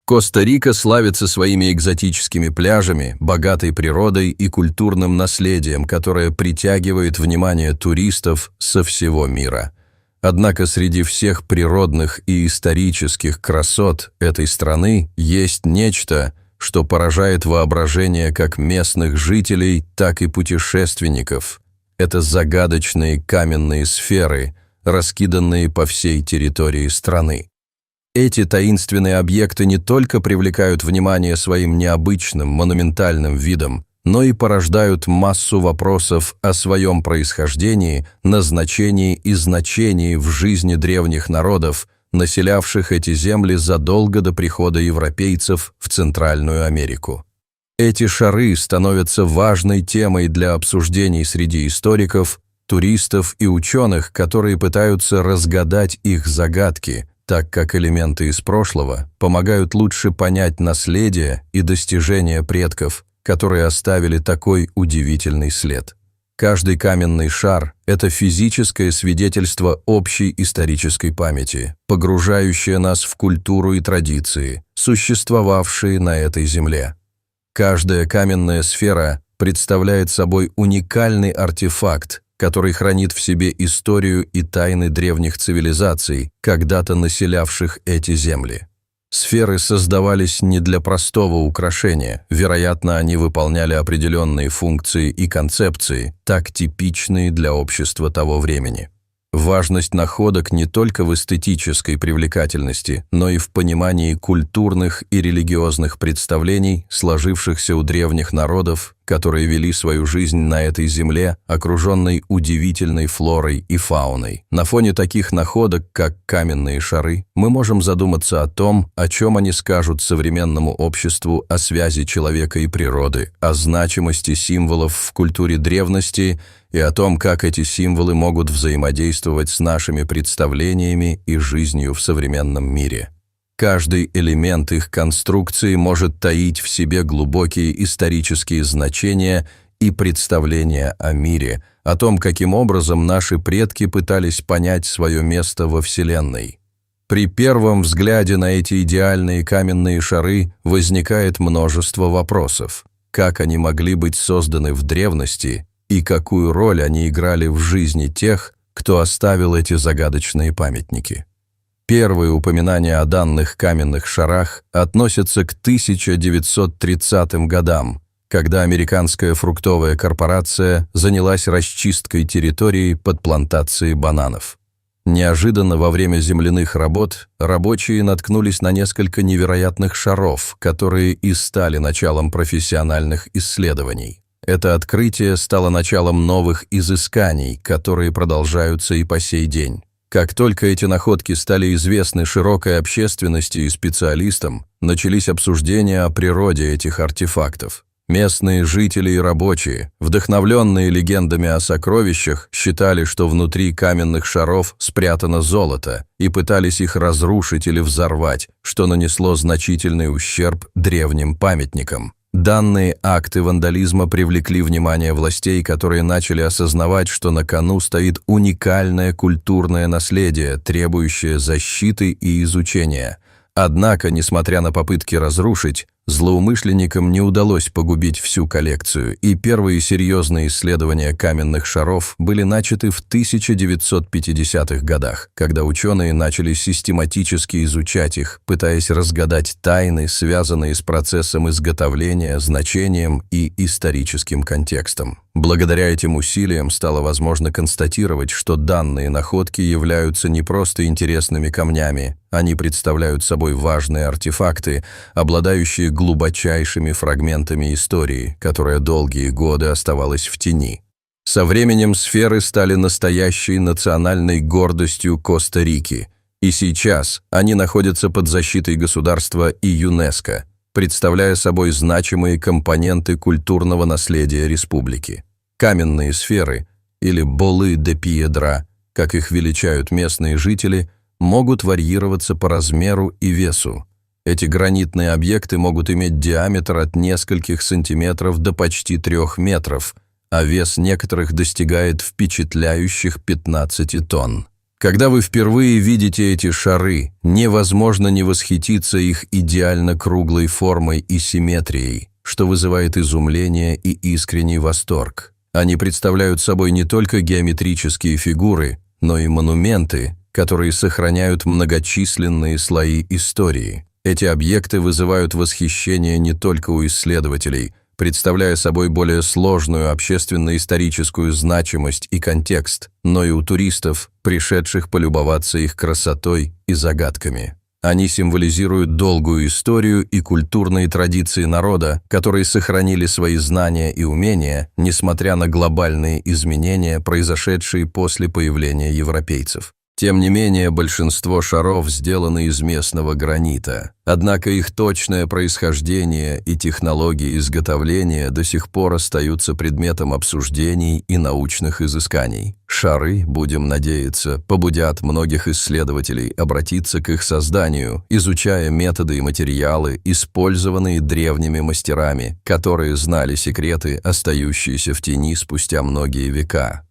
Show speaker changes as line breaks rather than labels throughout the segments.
Коста-Рика славится своими экзотическими пляжами, богатой природой и культурным наследием, которое притягивает внимание туристов со всего мира. Однако среди всех природных и исторических красот этой страны есть нечто, что поражает воображение как местных жителей, так и путешественников. Это загадочные каменные сферы, раскиданные по всей территории страны. Эти таинственные объекты не только привлекают внимание своим необычным монументальным видом, но и порождают массу вопросов о своем происхождении, назначении и значении в жизни древних народов, населявших эти земли задолго до прихода европейцев в Центральную Америку. Эти шары становятся важной темой для обсуждений среди историков, туристов и ученых, которые пытаются разгадать их загадки, так как элементы из прошлого помогают лучше понять наследие и достижения предков, которые оставили такой удивительный след. Каждый каменный шар – это физическое свидетельство общей исторической памяти, погружающее нас в культуру и традиции, существовавшие на этой земле. Каждая каменная сфера представляет собой уникальный артефакт, который хранит в себе историю и тайны древних цивилизаций, когда-то населявших эти земли. Сферы создавались не для простого украшения, вероятно, они выполняли определенные функции и концепции, так типичные для общества того времени. Важность находок не только в эстетической привлекательности, но и в понимании культурных и религиозных представлений, сложившихся у древних народов, которые вели свою жизнь на этой земле, окруженной удивительной флорой и фауной. На фоне таких находок, как каменные шары, мы можем задуматься о том, о чем они скажут современному обществу о связи человека и природы, о значимости символов в культуре древности и о том, как эти символы могут взаимодействовать с нашими представлениями и жизнью в современном мире. Каждый элемент их конструкции может таить в себе глубокие исторические значения и представления о мире, о том, каким образом наши предки пытались понять свое место во Вселенной. При первом взгляде на эти идеальные каменные шары возникает множество вопросов. Как они могли быть созданы в древности и какую роль они играли в жизни тех, кто оставил эти загадочные памятники? Первые упоминания о данных каменных шарах относятся к 1930-м годам, когда американская фруктовая корпорация занялась расчисткой территории под плантацией бананов. Неожиданно во время земляных работ рабочие наткнулись на несколько невероятных шаров, которые и стали началом профессиональных исследований. Это открытие стало началом новых изысканий, которые продолжаются и по сей день. Как только эти находки стали известны широкой общественности и специалистам, начались обсуждения о природе этих артефактов. Местные жители и рабочие, вдохновленные легендами о сокровищах, считали, что внутри каменных шаров спрятано золото, и пытались их разрушить или взорвать, что нанесло значительный ущерб древним памятникам. Данные акты вандализма привлекли внимание властей, которые начали осознавать, что на кону стоит уникальное культурное наследие, требующее защиты и изучения. Однако, несмотря на попытки разрушить, злоумышленникам не удалось погубить всю коллекцию, и первые серьезные исследования каменных шаров были начаты в 1950-х годах, когда ученые начали систематически изучать их, пытаясь разгадать тайны, связанные с процессом изготовления, значением и историческим контекстом. Благодаря этим усилиям стало возможно констатировать, что данные находки являются не просто интересными камнями, они представляют собой важные артефакты, обладающие глубочайшими фрагментами истории, которая долгие годы оставалась в тени. Со временем сферы стали настоящей национальной гордостью Коста-Рики, и сейчас они находятся под защитой государства и ЮНЕСКО, представляя собой значимые компоненты культурного наследия республики. Каменные сферы, или «болы де пиедра», как их величают местные жители, могут варьироваться по размеру и весу. Эти гранитные объекты могут иметь диаметр от нескольких сантиметров до почти 3 метров, а вес некоторых достигает впечатляющих 15 тонн. Когда вы впервые видите эти шары, невозможно не восхититься их идеально круглой формой и симметрией, что вызывает изумление и искренний восторг. Они представляют собой не только геометрические фигуры, но и монументы, которые сохраняют многочисленные слои истории. Эти объекты вызывают восхищение не только у исследователей, представляя собой более сложную общественно-историческую значимость и контекст, но и у туристов, пришедших полюбоваться их красотой и загадками. Они символизируют долгую историю и культурные традиции народа, которые сохранили свои знания и умения, несмотря на глобальные изменения, произошедшие после появления европейцев. Тем не менее, большинство шаров сделаны из местного гранита. Однако их точное происхождение и технологии изготовления до сих пор остаются предметом обсуждений и научных изысканий. Шары, будем надеяться, побудят многих исследователей обратиться к их созданию, изучая методы и материалы, использованные древними мастерами, которые знали секреты, остающиеся в тени спустя многие века.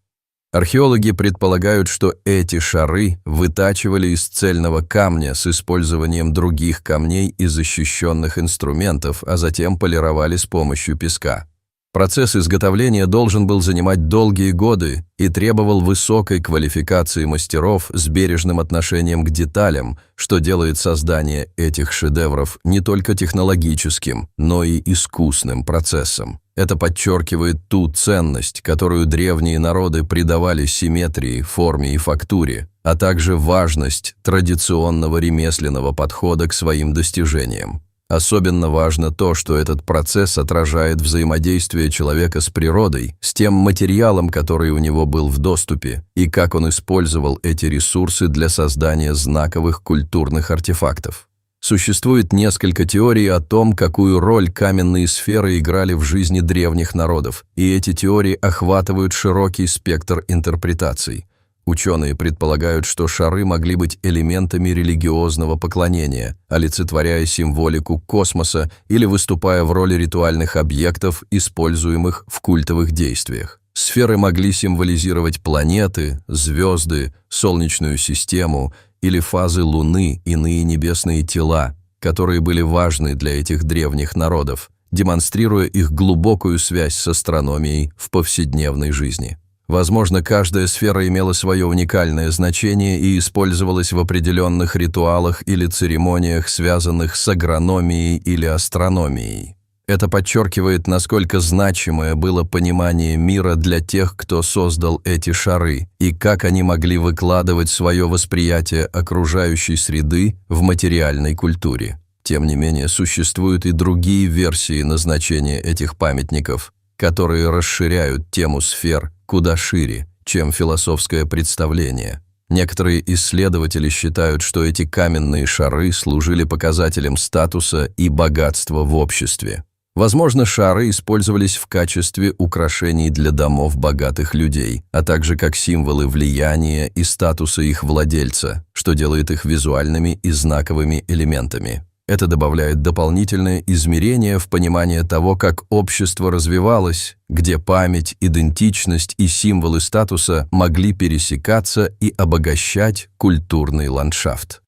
Археологи предполагают, что эти шары вытачивали из цельного камня с использованием других камней и защищенных инструментов, а затем полировали с помощью песка. Процесс изготовления должен был занимать долгие годы и требовал высокой квалификации мастеров с бережным отношением к деталям, что делает создание этих шедевров не только технологическим, но и искусным процессом. Это подчеркивает ту ценность, которую древние народы придавали симметрии, форме и фактуре, а также важность традиционного ремесленного подхода к своим достижениям. Особенно важно то, что этот процесс отражает взаимодействие человека с природой, с тем материалом, который у него был в доступе, и как он использовал эти ресурсы для создания знаковых культурных артефактов. Существует несколько теорий о том, какую роль каменные сферы играли в жизни древних народов, и эти теории охватывают широкий спектр интерпретаций. Ученые предполагают, что шары могли быть элементами религиозного поклонения, олицетворяя символику космоса или выступая в роли ритуальных объектов, используемых в культовых действиях. Сферы могли символизировать планеты, звезды, Солнечную систему или фазы Луны, иные небесные тела, которые были важны для этих древних народов, демонстрируя их глубокую связь с астрономией в повседневной жизни. Возможно, каждая сфера имела свое уникальное значение и использовалась в определенных ритуалах или церемониях, связанных с агрономией или астрономией. Это подчеркивает, насколько значимое было понимание мира для тех, кто создал эти шары, и как они могли выкладывать свое восприятие окружающей среды в материальной культуре. Тем не менее, существуют и другие версии назначения этих памятников, которые расширяют тему сфер куда шире, чем философское представление. Некоторые исследователи считают, что эти каменные шары служили показателем статуса и богатства в обществе. Возможно, шары использовались в качестве украшений для домов богатых людей, а также как символы влияния и статуса их владельца, что делает их визуальными и знаковыми элементами. Это добавляет дополнительное измерение в понимание того, как общество развивалось, где память, идентичность и символы статуса могли пересекаться и обогащать культурный ландшафт.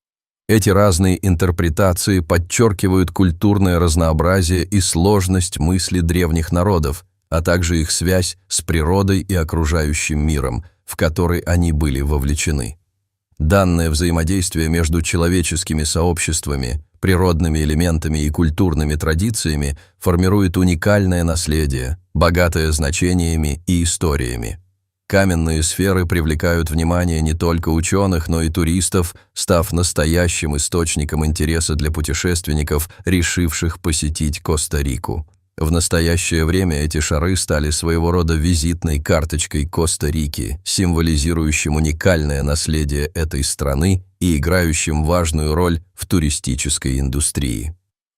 Эти разные интерпретации подчеркивают культурное разнообразие и сложность мысли древних народов, а также их связь с природой и окружающим миром, в который они были вовлечены. Данное взаимодействие между человеческими сообществами, природными элементами и культурными традициями формирует уникальное наследие, богатое значениями и историями. Каменные сферы привлекают внимание не только ученых, но и туристов, став настоящим источником интереса для путешественников, решивших посетить Коста-Рику. В настоящее время эти шары стали своего рода визитной карточкой Коста-Рики, символизирующим уникальное наследие этой страны и играющим важную роль в туристической индустрии.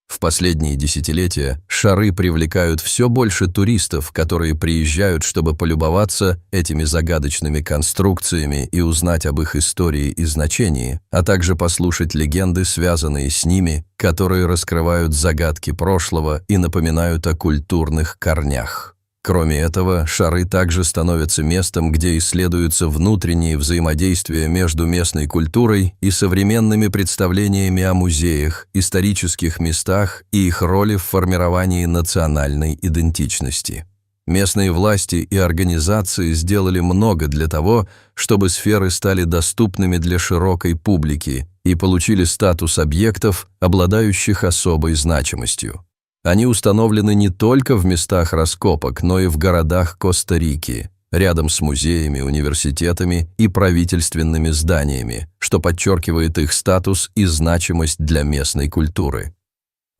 В последние десятилетия шары привлекают все больше туристов, которые приезжают, чтобы полюбоваться этими загадочными конструкциями и узнать об их истории и значении, а также послушать легенды, связанные с ними, которые раскрывают загадки прошлого и напоминают о культурных корнях. Кроме этого, шары также становятся местом, где исследуются внутренние взаимодействия между местной культурой и современными представлениями о музеях, исторических местах и их роли в формировании национальной идентичности. Местные власти и организации сделали много для того, чтобы сферы стали доступными для широкой публики и получили статус объектов, обладающих особой значимостью. Они установлены не только в местах раскопок, но и в городах Коста-Рики, рядом с музеями, университетами и правительственными зданиями, что подчеркивает их статус и значимость для местной культуры.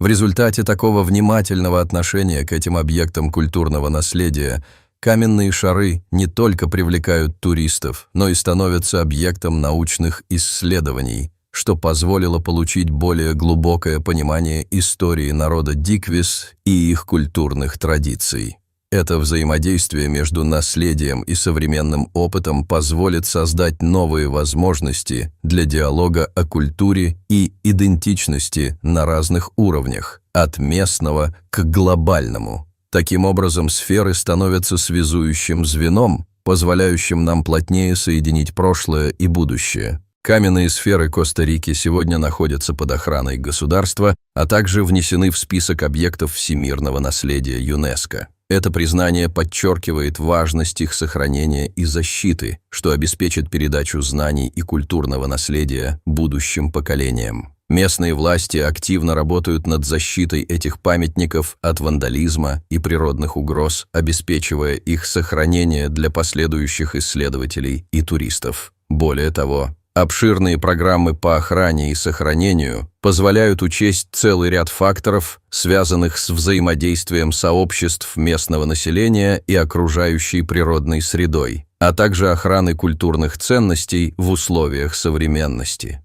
В результате такого внимательного отношения к этим объектам культурного наследия каменные шары не только привлекают туристов, но и становятся объектом научных исследований, что позволило получить более глубокое понимание истории народа Диквис и их культурных традиций. Это взаимодействие между наследием и современным опытом позволит создать новые возможности для диалога о культуре и идентичности на разных уровнях, от местного к глобальному. Таким образом, сферы становятся связующим звеном, позволяющим нам плотнее соединить прошлое и будущее. Каменные сферы Коста-Рики сегодня находятся под охраной государства, а также внесены в список объектов всемирного наследия ЮНЕСКО. Это признание подчеркивает важность их сохранения и защиты, что обеспечит передачу знаний и культурного наследия будущим поколениям. Местные власти активно работают над защитой этих памятников от вандализма и природных угроз, обеспечивая их сохранение для последующих исследователей и туристов. Более того, обширные программы по охране и сохранению позволяют учесть целый ряд факторов, связанных с взаимодействием сообществ местного населения и окружающей природной средой, а также охраны культурных ценностей в условиях современности.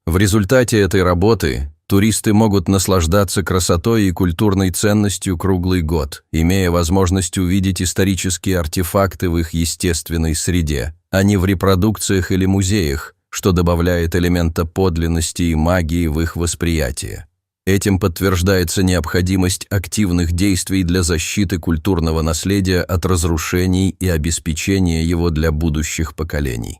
В результате этой работы туристы могут наслаждаться красотой и культурной ценностью круглый год, имея возможность увидеть исторические артефакты в их естественной среде, а не в репродукциях или музеях, что добавляет элемента подлинности и магии в их восприятие. Этим подтверждается необходимость активных действий для защиты культурного наследия от разрушений и обеспечения его для будущих поколений.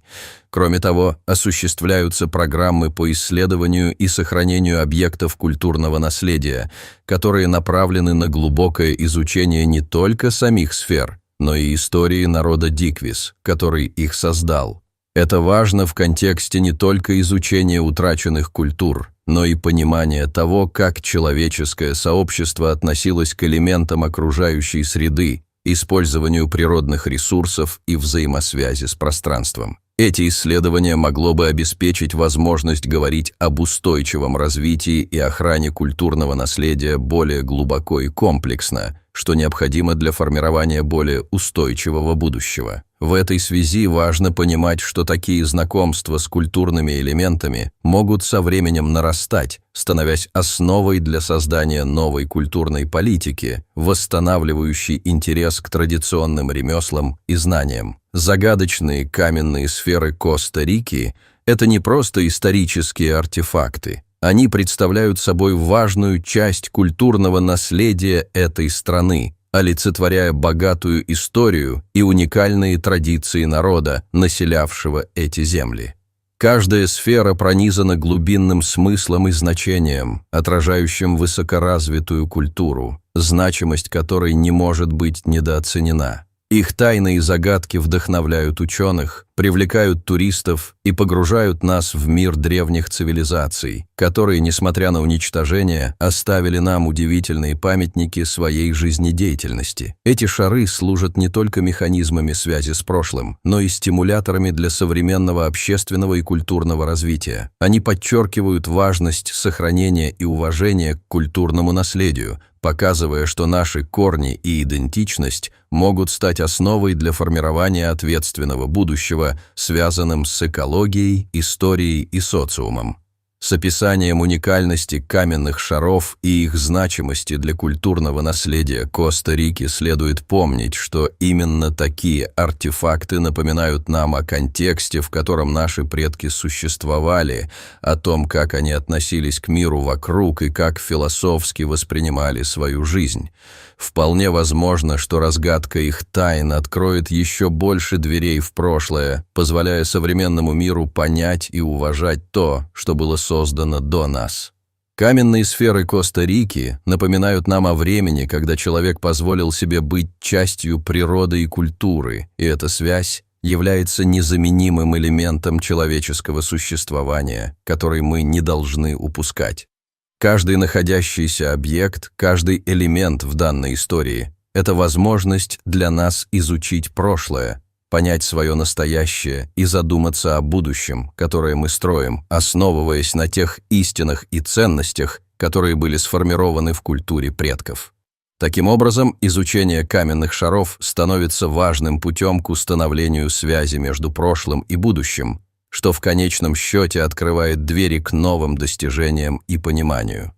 Кроме того, осуществляются программы по исследованию и сохранению объектов культурного наследия, которые направлены на глубокое изучение не только самих сфер, но и истории народа Диквис, который их создал. Это важно в контексте не только изучения утраченных культур, но и понимания того, как человеческое сообщество относилось к элементам окружающей среды, использованию природных ресурсов и взаимосвязи с пространством. Эти исследования могло бы обеспечить возможность говорить об устойчивом развитии и охране культурного наследия более глубоко и комплексно, что необходимо для формирования более устойчивого будущего. В этой связи важно понимать, что такие знакомства с культурными элементами могут со временем нарастать, становясь основой для создания новой культурной политики, восстанавливающей интерес к традиционным ремеслам и знаниям. Загадочные каменные сферы Коста-Рики – это не просто исторические артефакты. Они представляют собой важную часть культурного наследия этой страны, олицетворяя богатую историю и уникальные традиции народа, населявшего эти земли. Каждая сфера пронизана глубинным смыслом и значением, отражающим высокоразвитую культуру, значимость которой не может быть недооценена. Их тайны и загадки вдохновляют ученых, привлекают туристов и погружают нас в мир древних цивилизаций, которые, несмотря на уничтожение, оставили нам удивительные памятники своей жизнедеятельности. Эти шары служат не только механизмами связи с прошлым, но и стимуляторами для современного общественного и культурного развития. Они подчеркивают важность сохранения и уважения к культурному наследию, показывая, что наши корни и идентичность могут стать основой для формирования ответственного будущего, связанным с экологией, историей и социумом. С описанием уникальности каменных шаров и их значимости для культурного наследия Коста-Рики следует помнить, что именно такие артефакты напоминают нам о контексте, в котором наши предки существовали, о том, как они относились к миру вокруг и как философски воспринимали свою жизнь. Вполне возможно, что разгадка их тайн откроет еще больше дверей в прошлое, позволяя современному миру понять и уважать то, что было создано до нас. Каменные сферы Коста-Рики напоминают нам о времени, когда человек позволил себе быть частью природы и культуры, и эта связь является незаменимым элементом человеческого существования, который мы не должны упускать. Каждый находящийся объект, каждый элемент в данной истории – это возможность для нас изучить прошлое, понять свое настоящее и задуматься о будущем, которое мы строим, основываясь на тех истинах и ценностях, которые были сформированы в культуре предков. Таким образом, изучение каменных шаров становится важным путем к установлению связи между прошлым и будущим, что в конечном счете открывает двери к новым достижениям и пониманию.